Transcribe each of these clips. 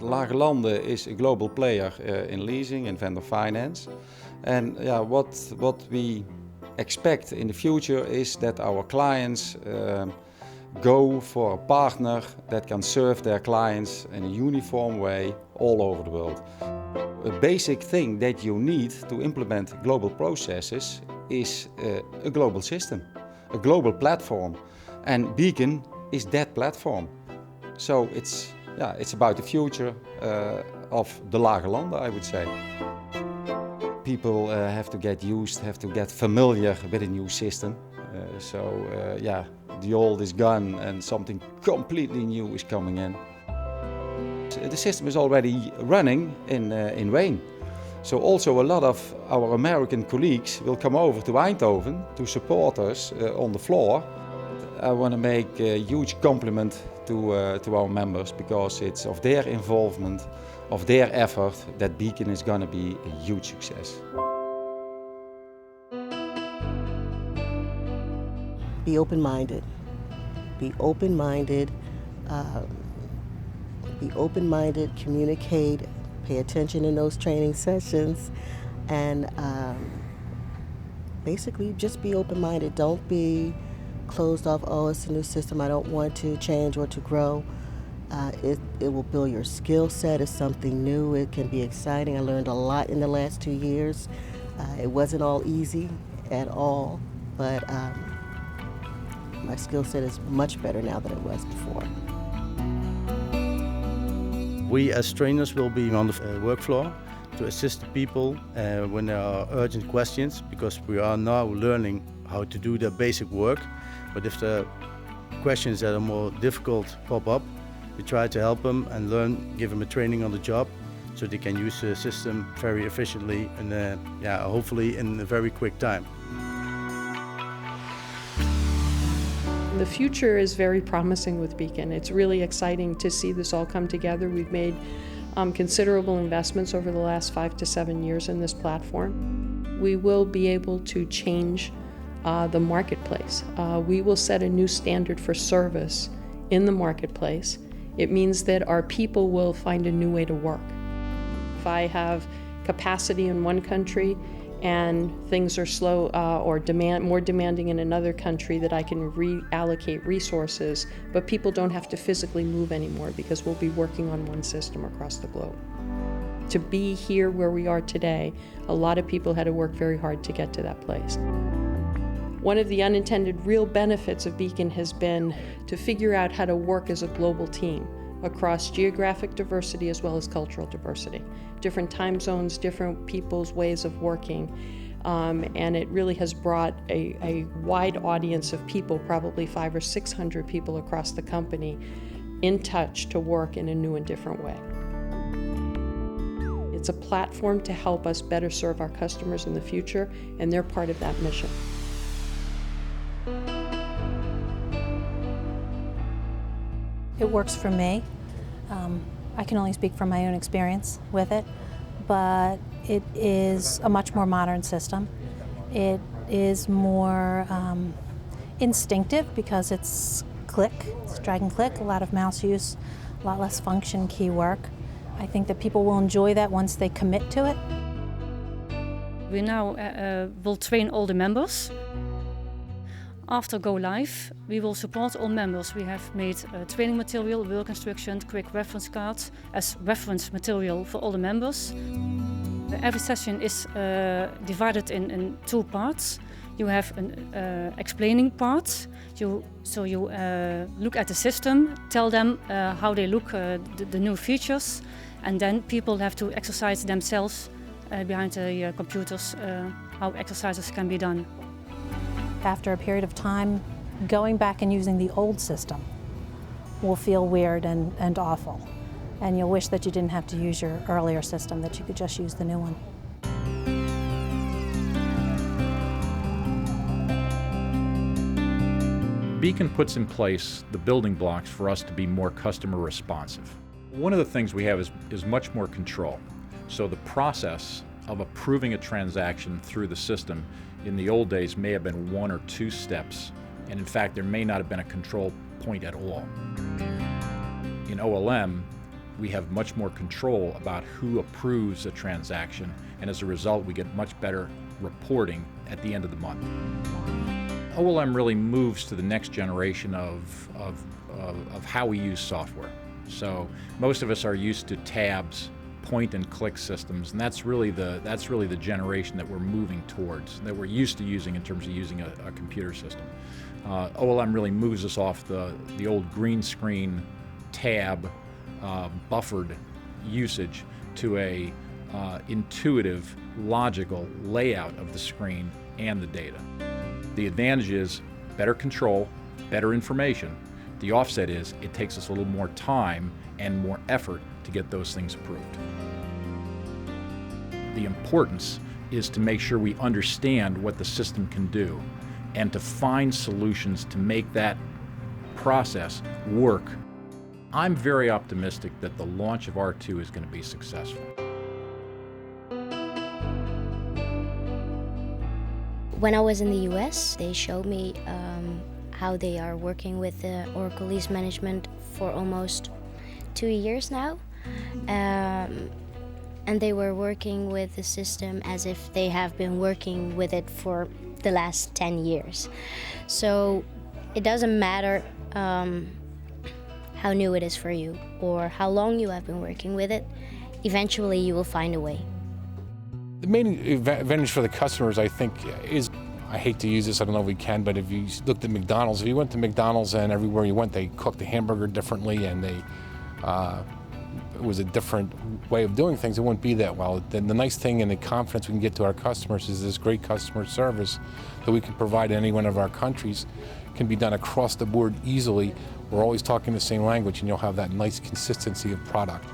Lage Landen is a global player in leasing and vendor finance. And yeah, what we expect in the future is that our clients go for a partner that can serve their clients in a uniform way all over the world. A basic thing that you need to implement global processes is a global system, a global platform. And Beacon is that platform. So it's about the future of the Lage Landen, I would say. People have to get familiar with a new system. The old is gone and something completely new is coming in. The system is already running in Wayne. So also a lot of our American colleagues will come over to Eindhoven to support us on the floor. I want to make a huge compliment to our members because it's of their involvement, of their effort that Beacon is going to be a huge success. Be open-minded. Be open-minded. Be open-minded, communicate, pay attention in those training sessions, and basically just be open-minded. Don't be closed off, oh, it's a new system, I don't want to change or to grow. It will build your skill set. It's something new. It can be exciting. I learned a lot in the last 2 years. It wasn't all easy at all, but my skill set is much better now than it was before. We as trainers will be on the work floor to assist the people when there are urgent questions, because we are now learning how to do the basic work. But if the questions that are more difficult pop up, we try to help them and give them a training on the job so they can use the system very efficiently and hopefully in a very quick time. The future is very promising with Beacon. It's really exciting to see this all come together. We've made considerable investments over the last 5 to 7 years in this platform. We will be able to change the marketplace. We will set a new standard for service in the marketplace. It means that our people will find a new way to work. If I have capacity in one country and things are slow or more demanding in another country, that I can reallocate resources, but people don't have to physically move anymore because we'll be working on one system across the globe. To be here where we are today, a lot of people had to work very hard to get to that place. One of the unintended real benefits of Beacon has been to figure out how to work as a global team across geographic diversity as well as cultural diversity. Different time zones, different people's ways of working, and it really has brought a wide audience of people, probably 500 or 600 people across the company, in touch to work in a new and different way. It's a platform to help us better serve our customers in the future, and they're part of that mission. It works for me. I can only speak from my own experience with it, but it is a much more modern system. It is more instinctive because it's drag and click, a lot of mouse use, a lot less function key work. I think that people will enjoy that once they commit to it. We now will train all the members. After go live, we will support all members. We have made training material, work instructions, quick reference cards as reference material for all the members. Every session is divided in 2 parts. You have an explaining part. You look at the system, tell them how they look, the new features, and then people have to exercise themselves behind the computers how exercises can be done. After a period of time, going back and using the old system will feel weird and awful. And you'll wish that you didn't have to use your earlier system, that you could just use the new one. Beacon puts in place the building blocks for us to be more customer responsive. One of the things we have is much more control. So the process of approving a transaction through the system in the old days may have been 1 or 2 steps, and in fact there may not have been a control point at all. In OLM, We have much more control about who approves a transaction, and as a result, we get much better reporting at the end of the month. OLM really moves to the next generation of how we use software. So most of us are used to tabs, point and click systems, and that's really the generation that we're moving towards, that we're used to using in terms of using a computer system. OLM really moves us off the old green screen tab buffered usage to a intuitive, logical layout of the screen and the data. The advantage is better control, better information. The offset is it takes us a little more time and more effort to get those things approved. The importance is to make sure we understand what the system can do and to find solutions to make that process work. I'm very optimistic that the launch of R2 is going to be successful. When I was in the US, they showed me how they are working with the Oracle Lease Management for almost 2 years now. And they were working with the system as if they have been working with it for the last 10 years. So it doesn't matter how new it is for you or how long you have been working with it, eventually you will find a way. The main advantage for the customers, I think, is, I hate to use this, I don't know if we can, but if you looked at McDonald's, if you went to McDonald's and everywhere you went, they cooked the hamburger differently and it was a different way of doing things, it wouldn't be that well. The nice thing and the confidence we can get to our customers is this great customer service that we can provide in any one of our countries can be done across the board easily. We're always talking the same language and you'll have that nice consistency of product.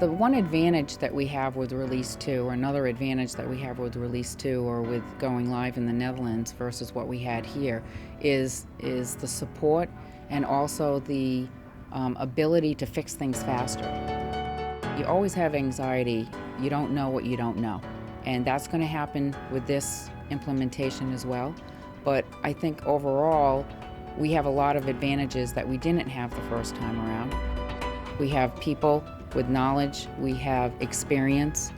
The one advantage that we have with Release 2, or another advantage that we have with Release 2 or with going live in the Netherlands versus what we had here is the support and also the ability to fix things faster. You always have anxiety. You don't know what you don't know. And that's going to happen with this implementation as well. But I think overall, we have a lot of advantages that we didn't have the first time around. We have people with knowledge, we have experience,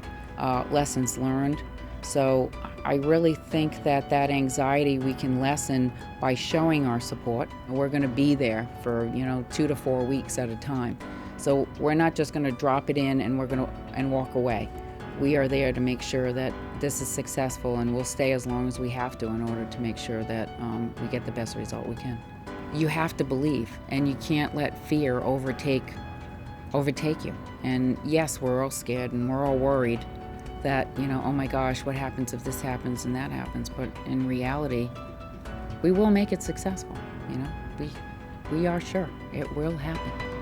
lessons learned. So I really think that anxiety we can lessen by showing our support. We're going to be there for 2 to 4 weeks at a time. So we're not just going to drop it in and walk away. We are there to make sure that this is successful, and we'll stay as long as we have to in order to make sure that we get the best result we can. You have to believe, and you can't let fear overtake you. And yes, we're all scared and we're all worried that, oh my gosh, what happens if this happens and that happens? But in reality, we will make it successful. We are sure it will happen.